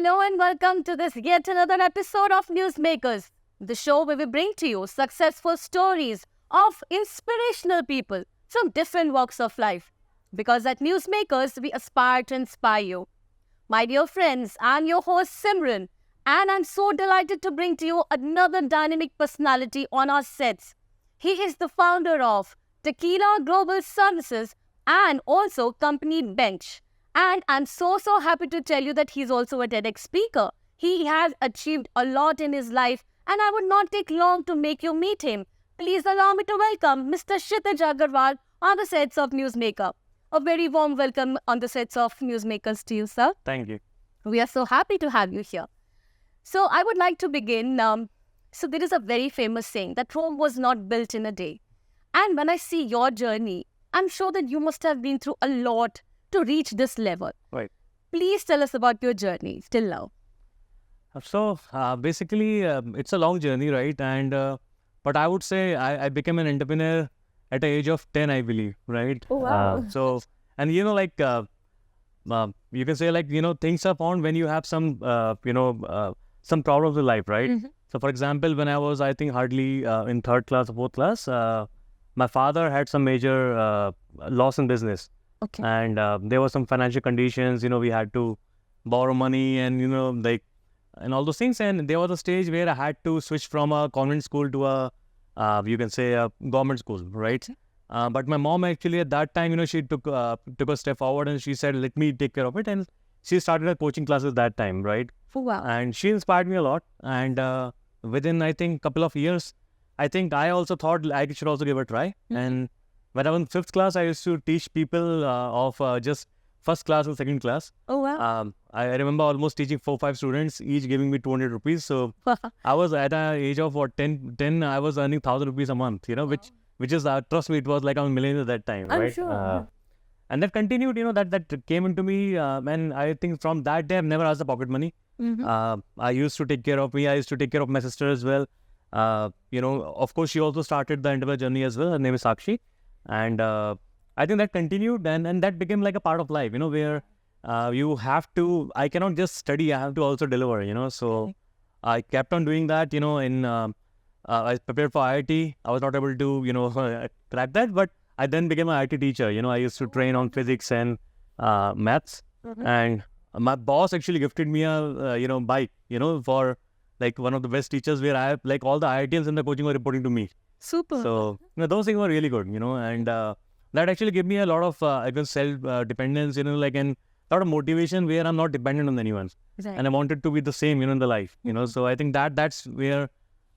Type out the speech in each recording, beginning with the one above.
Hello and welcome to this yet another episode of Newsmakers, the show where we bring to you successful stories of inspirational people from different walks of life. Because at Newsmakers, we aspire to inspire you. My dear friends, I'm your host Simran, and I'm so delighted to bring to you another dynamic personality on our sets. He is the founder of Techila Global Services and also company Bench. And I'm so happy to tell you that he's also a TEDx speaker. He has achieved a lot in his life, and I would not take long to make you meet him. Please allow me to welcome Mr. Chitiz Agarwal on the sets of Newsmaker. A very warm welcome on the sets of Newsmakers to you, sir. Thank you. We are so happy to have you here. So I would like to begin. So there is a very famous saying that Rome was not built in a day. And when I see your journey, I'm sure that you must have been through a lot to reach this level. Right. Please tell us about your journey till now. So basically, it's a long journey, right? And but I would say I became an entrepreneur at the age of 10, I believe, right? Oh, wow. And you can say things are found when you have some some problems in life, right? Mm-hmm. So for example, when I was, I think, hardly in third class or fourth class, my father had some major loss in business. Okay. And there were some financial conditions, we had to borrow money and, and all those things. And there was a stage where I had to switch from a convent school to a government school, right? But my mom actually at that time, she took a step forward and she said, let me take care of it. And she started her coaching classes that time, right? Oh, wow. And she inspired me a lot. And within, I think, couple of years, I think I also thought I should also give it a try. Mm-hmm. And when I was in fifth class, I used to teach people of just first class and second class. Oh, wow. I remember almost teaching 4-5 students, each giving me 200 rupees. So I was at an age of 10, I was earning 1,000 rupees a month, which is, trust me, it was like I'm a millionaire at that time, I'm right? sure. And that continued, that came into me. And I think from that day, I've never asked the pocket money. Mm-hmm. I used to take care of me. I used to take care of my sister as well. Of course, she also started the entrepreneur journey as well. Her name is Sakshi. And I think that continued and that became like a part of life, where you have to, I cannot just study, I have to also deliver, So I kept on doing that, I prepared for IIT. I was not able to, crack that, but I then became an IIT teacher. I used to train on physics and maths. Mm-hmm. And my boss actually gifted me a, bike, for like one of the best teachers where I have like all the IITians in the coaching were reporting to me. Super. So, those things were really good, and that actually gave me a lot of, self-dependence, and a lot of motivation where I'm not dependent on anyone. Right. And I wanted to be the same, in the life, So I think that's where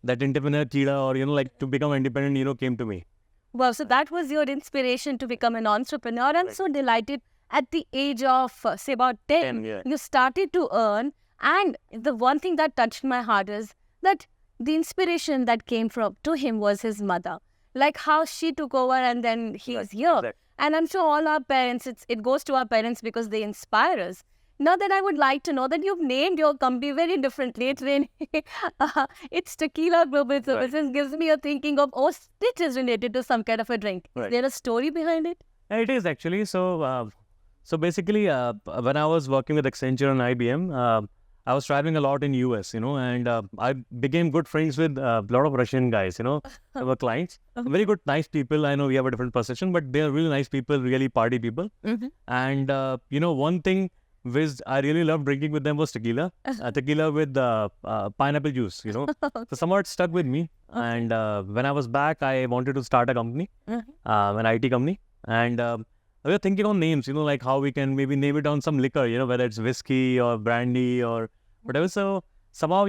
that entrepreneur Kida or, to become independent, came to me. Wow, so that was your inspiration to become an entrepreneur. I'm so delighted at the age of, say, about 10, yeah. you started to earn. And the one thing that touched my heart is that the inspiration that came to him was his mother. Like how she took over and then he was here. Exactly. And I'm sure all our parents, it goes to our parents because they inspire us. Now that I would like to know that you've named your company very differently. It's Tequila Global Services. Right. Gives me a thinking of, it is related to some kind of a drink. Right. Is there a story behind it? It is actually. So basically, when I was working with Accenture and IBM, I was traveling a lot in US, and I became good friends with a lot of Russian guys, our clients. Very good, nice people. I know we have a different perception, but they are really nice people, really party people. Mm-hmm. And, one thing which I really loved drinking with them was tequila. Tequila with pineapple juice, So somehow it stuck with me. And when I was back, I wanted to start a company, an IT company. And we were thinking on names, like how we can maybe name it on some liquor, whether it's whiskey or brandy or whatever. So somehow,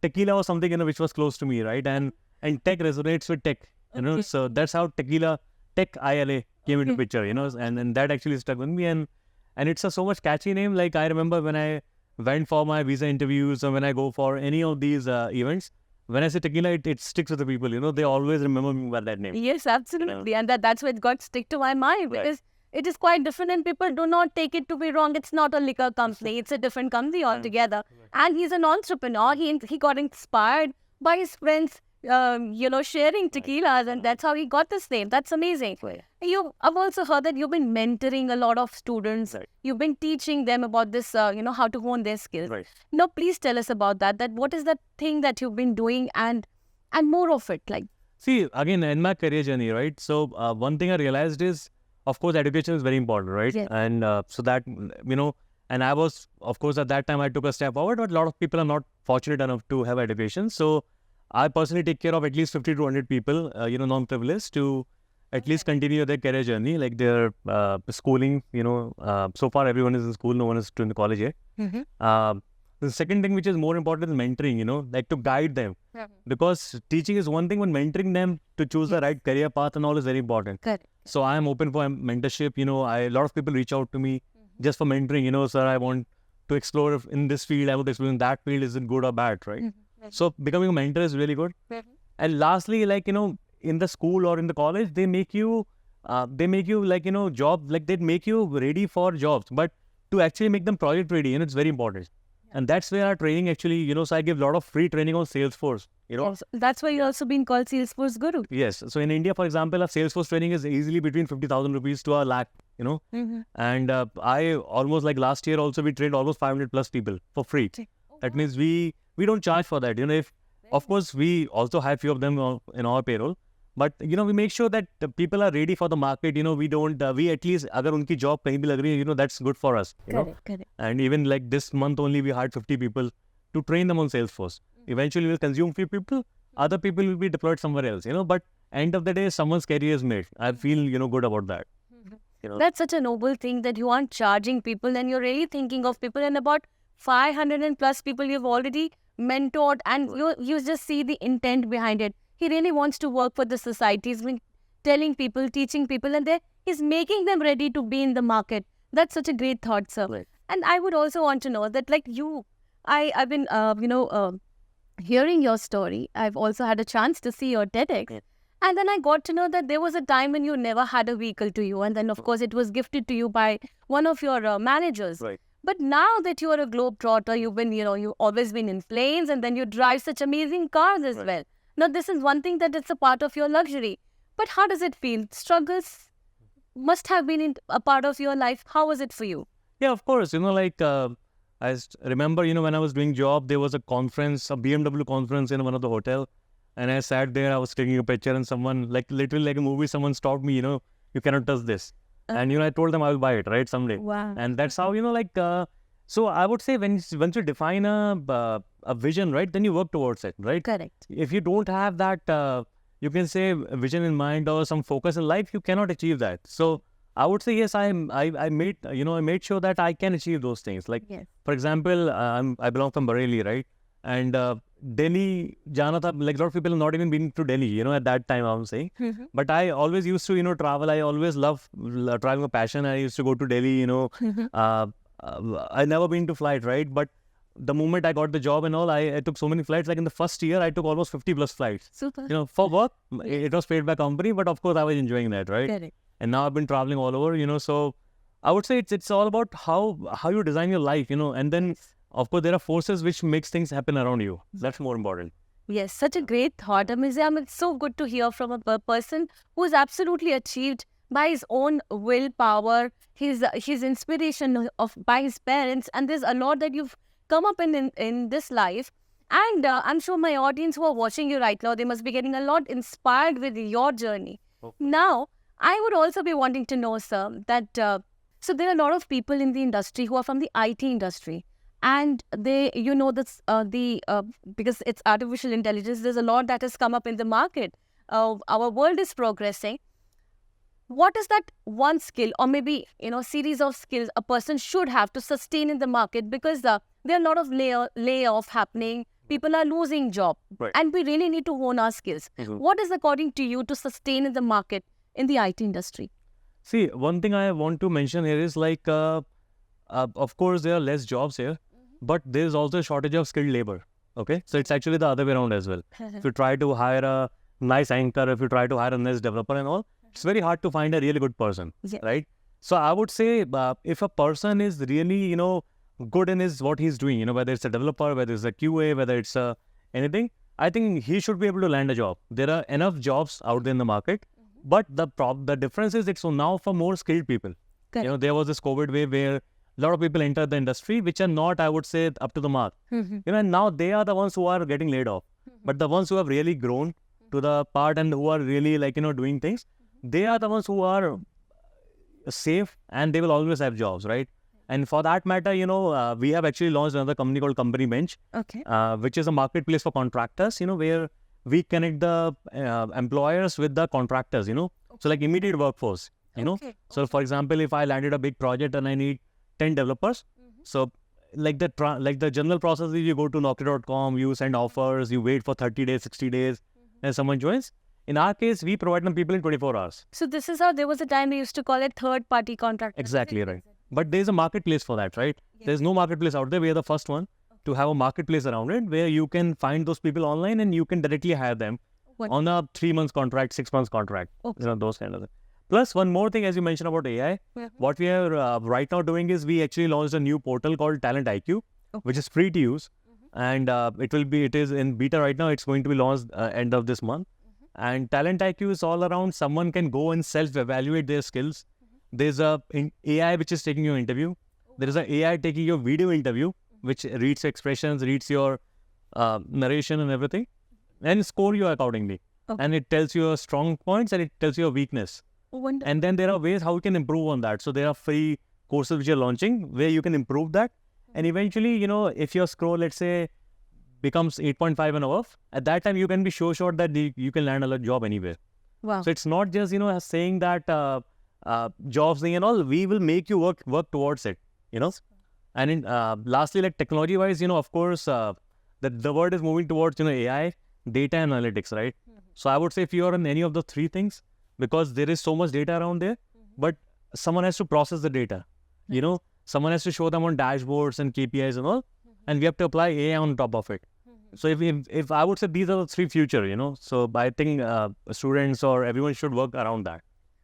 tequila was something, which was close to me, right? And tech resonates with tech, So that's how tequila, tech ILA came into picture, and that actually stuck with me. And it's a so much catchy name. Like I remember when I went for my visa interviews or when I go for any of these events, when I say tequila, it sticks with the people, They always remember me by that name. Yes, absolutely. And that's what got stick to my mind because it is quite different and people do not take it to be wrong. It's not a liquor company. It's a different company altogether. And he's an entrepreneur. He got inspired by his friends sharing tequilas, and that's how he got this name. That's amazing. I've also heard that you've been mentoring a lot of students. Right. You've been teaching them about this, how to hone their skills. Right. Now, please tell us about that. That what is that thing that you've been doing, and more of it, like. See, again, in my career journey, right? So, one thing I realized is, of course, education is very important, right? Yes. And so that, and I was, of course, at that time, I took a step forward, but a lot of people are not fortunate enough to have education. So, I personally take care of at least 50 to 100 people, non-privileged, to at least continue their career journey, like their schooling, so far everyone is in school, no one is doing the college yet. The second thing which is more important is mentoring, like to guide them. Because teaching is one thing, but mentoring them to choose the right career path and all is very important. Correct. So I am open for mentorship. A lot of people reach out to me just for mentoring. Sir, I want to explore in this field. I want to explore in that field. Is it good or bad, right? So becoming a mentor is really good. And lastly, like, in the school or in the college, they make you job, like they make you ready for jobs. But to actually make them project ready, it's very important. And that's where our training actually, so I give a lot of free training on Salesforce, Yes, that's why you're also being called Salesforce Guru. Yes. So in India, for example, a Salesforce training is easily between 50,000 rupees to a lakh, And I almost, like last year also, we trained almost 500 plus people for free. That means we don't charge for that. If, of course, we also have few of them in our payroll. But, we make sure that the people are ready for the market. We don't, we at least, agar unki job kahin bhi lag rahi hai, that's good for us. Correct. And even like this month only, we hired 50 people to train them on Salesforce. Eventually, we'll consume few people. Other people will be deployed somewhere else, But end of the day, someone's career is made. I feel, good about that. That's such a noble thing that you aren't charging people and you're really thinking of people, and about 500 and plus people you've already mentored, and you just see the intent behind it. He really wants to work for the society. He's been telling people, teaching people, and he's making them ready to be in the market. That's such a great thought, sir. Right. And I would also want to know that, like I've been, hearing your story. I've also had a chance to see your TEDx. Yeah. And then I got to know that there was a time when you never had a vehicle to you. And then, of course, it was gifted to you by one of your managers. Right. But now that you are a globetrotter, you've been, you've always been in planes, and then you drive such amazing cars as well. Now, this is one thing that it's a part of your luxury. But how does it feel? Struggles must have been a part of your life. How was it for you? Yeah, of course. I remember, when I was doing job, there was a conference, a BMW conference in one of the hotel. And I sat there, I was taking a picture, and someone, like literally like a movie, someone stopped me, you cannot touch this. And, I told them I will buy it, right, someday. Wow. And that's how, so I would say once you define a vision, right, then you work towards it, right? Correct. If you don't have that, you can say vision in mind or some focus in life, you cannot achieve that. So I would say, yes, I made sure that I can achieve those things. Like, Yes. for example, I belong from Bareilly, right? And Delhi, jana tha, like a lot of people have not even been to Delhi, at that time I'm saying. But I always used to, travel. I always love traveling, a passion. I used to go to Delhi, I never been to flight, right? But the moment I got the job and all, I took so many flights. Like in the first year, I took almost 50 plus flights. Super. For work, it was paid by company, but of course I was enjoying that, right? Correct. And now I've been traveling all over, so I would say it's all about how you design your life, and then of course there are forces which makes things happen around you. That's more important. Yes, such a great thought. It's so good to hear from a person who's absolutely achieved by his own willpower, his inspiration by his parents, and there's a lot that you've come up in this life. And I'm sure my audience who are watching you right now, they must be getting a lot inspired with your journey. Okay. Now, I would also be wanting to know, sir, that so there are a lot of people in the industry who are from the IT industry, and they, because it's artificial intelligence, there's a lot that has come up in the market. Our world is progressing. What is that one skill, or maybe series of skills a person should have to sustain in the market? Because there are a lot of layoff happening. People are losing job, Right. and we really need to hone our skills. What is, according to you, to sustain in the market in the IT industry? See, one thing I want to mention here is like, of course, there are less jobs here, but there is also a shortage of skilled labor. Okay, so it's actually the other way around as well. If you try to hire a nice anchor, if you try to hire a nice developer and all, it's very hard to find a really good person, Yeah. right? So I would say if a person is really, good in what he's doing, whether it's a developer, whether it's a QA, whether it's anything, I think he should be able to land a job. There are enough jobs out there in the market, but the difference is it's now for more skilled people. Correct. You know, there was this COVID wave where a lot of people entered the industry which are not, I would say, up to the mark. You know, and now they are the ones who are getting laid off. But the ones who have really grown to the part and who are really like, you know, doing things, they are the ones who are safe and they will always have jobs, right? And for that matter, you know, we have actually launched another company called Company Bench, Okay. which is a marketplace for contractors, you know, where we connect the employers with the contractors, you know. So like immediate workforce, you know. Okay. So for example, if I landed a big project and I need 10 developers, so like the general process is you go to Naukri.com, you send offers, you wait for 30 days, 60 days, and someone joins. In our case, we provide them people in 24 hours. So this is how there was a time they used to call it third-party contract. Exactly right. But there's a marketplace for that, right? Yes. There's no marketplace out there. We are the first one to have a marketplace around it where you can find those people online and you can directly hire them on a 3 months contract, 6 months contract, Okay. you know, those kind of things. Plus, one more thing, as you mentioned about AI, what we are right now doing is we actually launched a new portal called Talent IQ, which is free to use. And it is in beta right now. It's going to be launched end of this month. And Talent IQ is all around. Someone can go and self-evaluate their skills. There's a AI which is taking your interview. There is an AI taking your video interview, which reads expressions, reads your narration and everything, and score you accordingly. Okay. And it tells you your strong points and it tells you your weakness. Wonderful. And then there are ways how you can improve on that. So there are free courses which are launching where you can improve that. And eventually, you know, if your score, let's say, becomes 8.5 and above, at that time you can be sure that you can land a job anywhere. Wow. So it's not just, you know, saying that jobs thing and all. We will make you work towards it, you know. And in, lastly, like technology wise, you know, of course, the world is moving towards, you know, AI, data and analytics, right? So I would say if you are in any of the three things, because there is so much data around there, but someone has to process the data, you know, someone has to show them on dashboards and KPIs and all, and we have to apply AI on top of it. So if I would say these are the three future, you know, so I think students or everyone should work around that.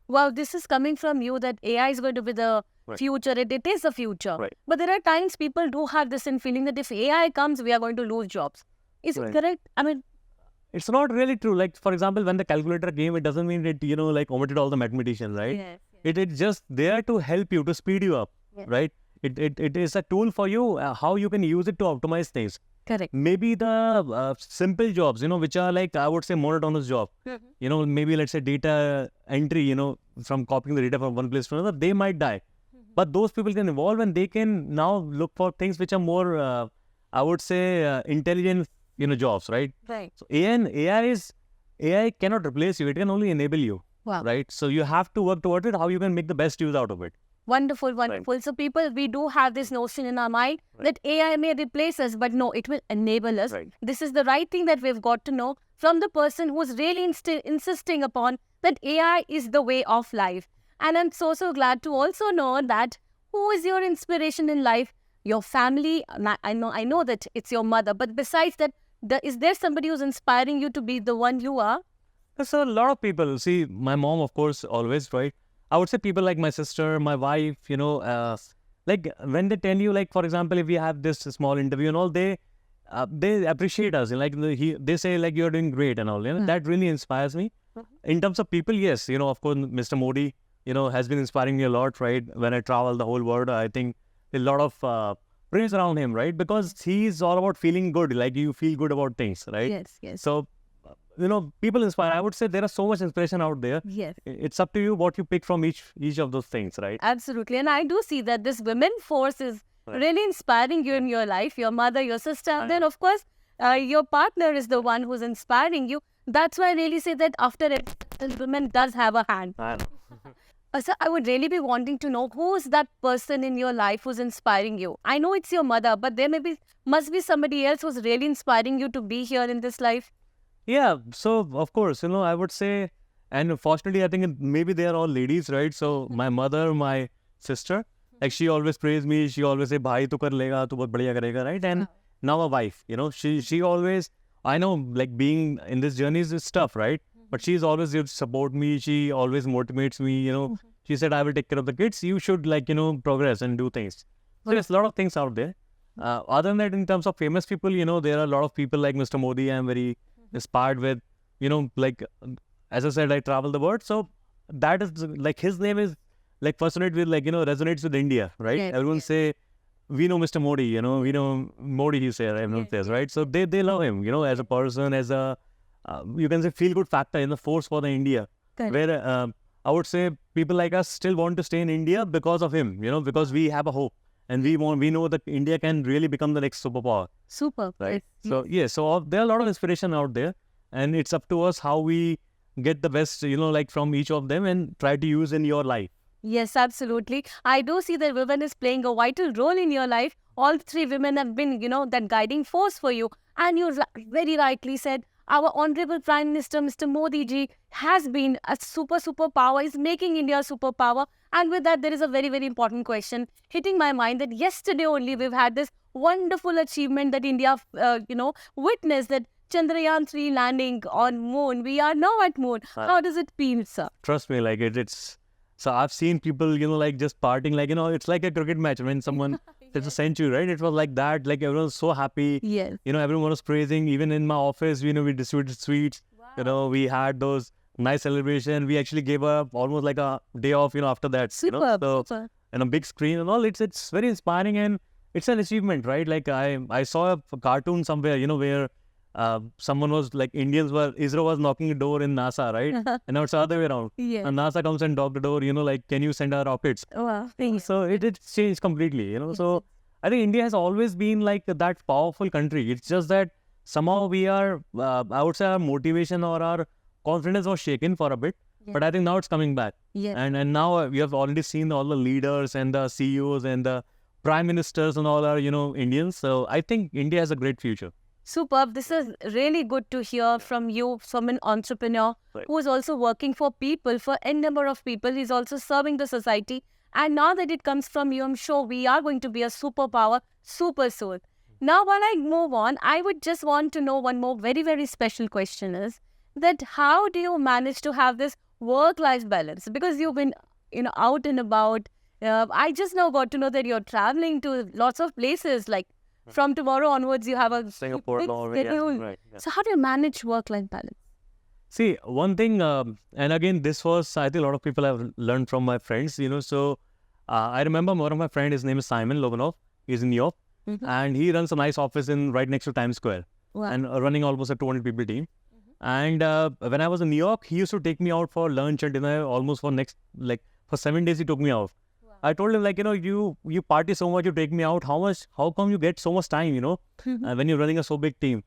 Well, this is coming from you that AI is going to be the future. It is the future. Right. But there are times people do have this in feeling that if AI comes, we are going to lose jobs. Is it correct? I mean, it's not really true. Like, for example, when the calculator came, it doesn't mean it, you know, like omitted all the mathematicians, right? yes. It's just there to help you, to speed you up, Yes. right? It is a tool for you, how you can use it to optimize things. Correct. Maybe the simple jobs, you know, which are like, I would say, monotonous job. You know, maybe let's say data entry, you know, from copying the data from one place to another, they might die. But those people can evolve and they can now look for things which are more, I would say, intelligent, you know, jobs, right? Right. So AI cannot replace you. It can only enable you, Wow. right? So you have to work towards it, how you can make the best use out of it. Wonderful, wonderful. So people, we do have this notion in our mind that AI may replace us, but no, it will enable us. Right. This is the right thing that we've got to know from the person who's really insisting upon that AI is the way of life. And I'm so glad to also know that who is your inspiration in life? Your family. I know that it's your mother, but besides that, is there somebody who's inspiring you to be the one you are? So a lot of people, see, my mom, of course, always, right? I would say people like my sister, my wife, you know, like when they tell you, like, for example, if we have this small interview and all, they appreciate us. Like they say, like, you're doing great and all. You know, that really inspires me. In terms of people, yes, you know, of course, Mr. Modi, you know, has been inspiring me a lot, right? When I travel the whole world, I think a lot of praise around him, right? Because he's all about feeling good, like you feel good about things, right? Yes, yes. So, you know, people inspire. I would say there is so much inspiration out there. Yes. It's up to you what you pick from each of those things, right? Absolutely. And I do see that this women force is really inspiring you in your life, your mother, your sister. And then, of course, your partner is the one who's inspiring you. That's why I really say that after it, the woman does have a hand. I know. So I would really be wanting to know who's that person in your life who's inspiring you. I know it's your mother, but there must be somebody else who's really inspiring you to be here in this life. Yeah, so of course, you know, I would say, and fortunately, I think maybe they are all ladies, right? So my mother, my sister, like she always praise me. She always say, "Bhai, tu kar lega, tu bahut badhiya karega," right? And now a wife, you know, she always, I know, like being in this journey is tough, right? But she's always here to support me. She always motivates me, you know. She said, "I will take care of the kids. You should, like, you know, progress and do things." So there's a lot of things out there. Other than that, in terms of famous people, there are a lot of people like Mr. Modi I'm very inspired with, like, as I said, I travel the world. So that is like, his name is like personate with, like, resonates with India, right? Yes, Everyone yes. say, we know Mr. Modi, we know Modi, he said, everyone says, right? So they love him, as a person, as a, you can say, feel good factor in the force for the India. Correct. Where I would say people like us still want to stay in India because of him, because we have a hope. And we know that India can really become the next superpower, Super. right? Yes. So, there are a lot of inspiration out there. And it's up to us how we get the best, like from each of them and try to use in your life. Yes, absolutely. I do see that women is playing a vital role in your life. All three women have been, that guiding force for you. And you very rightly said, our Honorable Prime Minister, Mr. Modi ji, has been a superpower, is making India a superpower. And with that, there is a very, very important question hitting my mind that yesterday only we've had this wonderful achievement that India, witnessed, that Chandrayaan-3 landing on moon. We are now at moon. How does it feel, sir? Trust me, like it's. So I've seen people, like just partying, like, it's like a cricket match when someone hits a century, right? It was like that. Like everyone was so happy. Yes. Everyone was praising. Even in my office, we distributed sweets. Wow. We had those nice celebration. We actually gave up almost like a day off, after that. Super. So, and a big screen and all. It's very inspiring and it's an achievement, right? Like I saw a cartoon somewhere, where someone was like, ISRO was knocking the door in NASA, right? And now it's the other way around. Yes. And NASA comes and knock the door, like, can you send our rockets? Wow. So it changed completely, So I think India has always been like that powerful country. It's just that somehow we are, I would say our motivation or our confidence was shaken for a bit. Yeah. But I think now it's coming back. Yes. And now we have already seen all the leaders and the CEOs and the prime ministers and all are, Indians. So I think India has a great future. Superb. This is really good to hear from you, from an entrepreneur who is also working for people, for n number of people. He's also serving the society. And now that it comes from you, I'm sure we are going to be a superpower super soon. Now, while I move on, I would just want to know one more very, very special question is that how do you manage to have this work-life balance? Because you've been, out and about. I just now got to know that you're traveling to lots of places, like from tomorrow onwards, you have a Singapore, big Norway, schedule. right. Yeah. So how do you manage work-life balance? See, one thing, and again, this was, I think a lot of people have learned from my friends, So I remember one of my friends, his name is Simon Lobanov. He's in New York. And he runs a nice office right next to Times Square. Wow. And running almost a 200 people team. And when I was in New York, he used to take me out for lunch and dinner almost for 7 days he took me out. I told him, like, you party so much, you take me out. How come you get so much time, when you're running a so big team?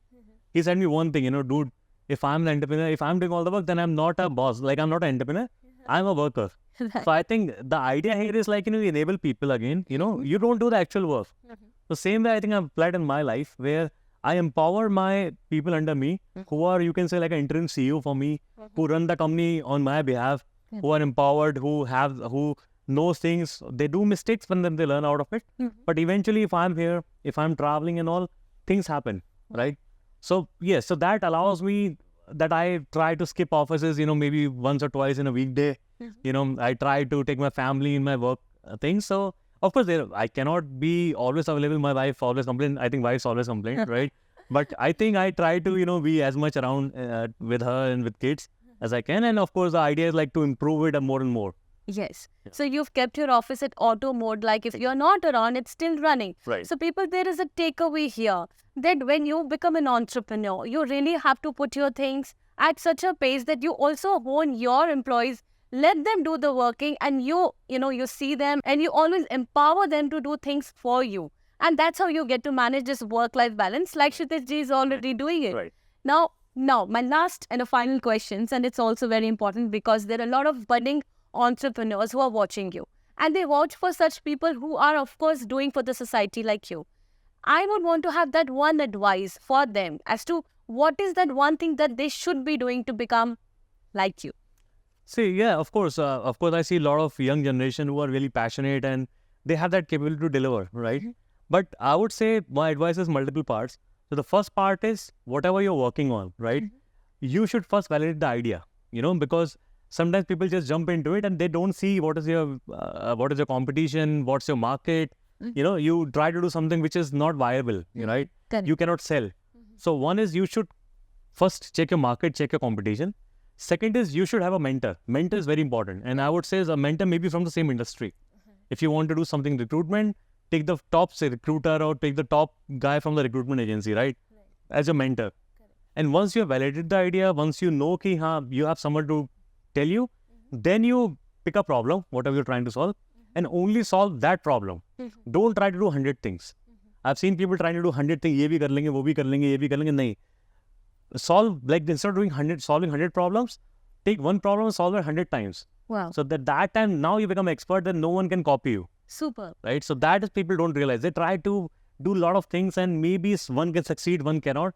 He said me one thing, dude, if I'm an entrepreneur, if I'm doing all the work, then I'm not a boss. Like, I'm not an entrepreneur. I'm a worker. So I think the idea here is like, you enable people again, you don't do the actual work. The same way I think I've applied in my life where I empower my people under me who are, you can say, like an interim CEO for me, who run the company on my behalf, who are empowered, who knows things. They do mistakes, but then they learn out of it. But eventually, if I'm here, if I'm traveling and all, things happen, right? So, yes, so that allows me that I try to skip offices, maybe once or twice in a weekday. I try to take my family in my work things. So, of course, I cannot be always available. My wife always complains. I think wives always complain, right? But I think I try to, be as much around with her and with kids as I can. And of course, the idea is like to improve it more and more. Yes. So you've kept your office at auto mode, like if you're not around, it's still running. Right. So people, there is a takeaway here that when you become an entrepreneur, you really have to put your things at such a pace that you also hone your employees, let them do the working, and you see them and you always empower them to do things for you. And that's how you get to manage this work-life balance, like Chitiz ji is already doing it. Right. Now, my last and a final questions, and it's also very important because there are a lot of budding entrepreneurs who are watching you, and they watch for such people who are, of course, doing for the society like you. I would want to have that one advice for them as to what is that one thing that they should be doing to become like you. See, yeah, of course, I see a lot of young generation who are really passionate and they have that capability to deliver, right? But I would say my advice is multiple parts. So the first part is whatever you're working on, right? You should first validate the idea, because sometimes people just jump into it and they don't see what is your competition, what's your market, you try to do something which is not viable, right? Correct. You cannot sell. So one is you should first check your market, check your competition. Second is you should have a mentor. Mentor is very important. And I would say a mentor may be from the same industry. If you want to do something recruitment, take the top recruiter or take the top guy from the recruitment agency, right? As your mentor. And once you have validated the idea, once you know ki, you have someone to tell you, then you pick a problem, whatever you're trying to solve, and only solve that problem. Don't try to do 100 things. I've seen people trying to do 100 things, ye bhi kar lenge, wo bhi kar lenge, ye bhi kar lenge, nahi. Solve, like instead of doing solving 100 problems, take one problem and solve it 100 times. Wow. So that time now you become expert, then no one can copy you. Super. Right? So that is people don't realize. They try to do a lot of things and maybe one can succeed, one cannot.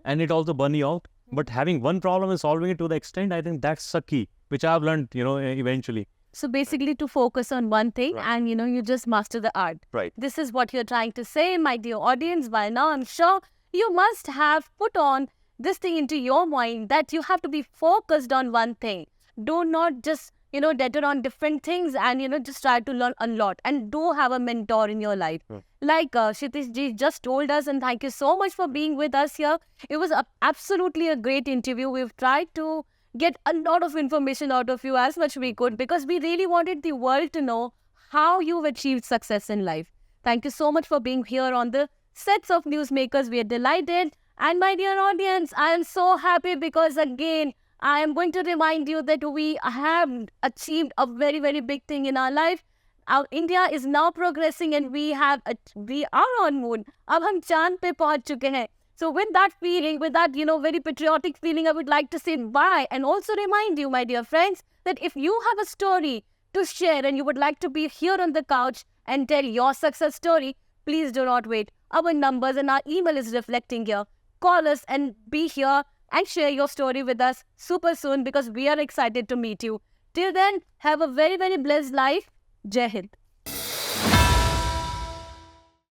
And it also burn you out. But having one problem and solving it to the extent, I think that's a key, which I've learned, eventually. So basically to focus on one thing and, you just master the art. Right. This is what you're trying to say, my dear audience. By now, I'm sure you must have put on this thing into your mind that you have to be focused on one thing. Do not just, deter on different things and, just try to learn a lot. And do have a mentor in your life. Like Chitiz ji just told us, and thank you so much for being with us here. It was absolutely a great interview. We've tried to get a lot of information out of you as much we could because we really wanted the world to know how you've achieved success in life. Thank you so much for being here on the sets of Newsmakers. We are delighted. And my dear audience, I am so happy because again, I am going to remind you that we have achieved a very, very big thing in our life. Our India is now progressing and we are on moon. Ab hum chand pe pahunch chuke hain. So with that feeling, with that, very patriotic feeling, I would like to say bye and also remind you, my dear friends, that if you have a story to share and you would like to be here on the couch and tell your success story, please do not wait. Our numbers and our email is reflecting here. Call us and be here and share your story with us super soon because we are excited to meet you. Till then, have a very, very blessed life. Jai Hind.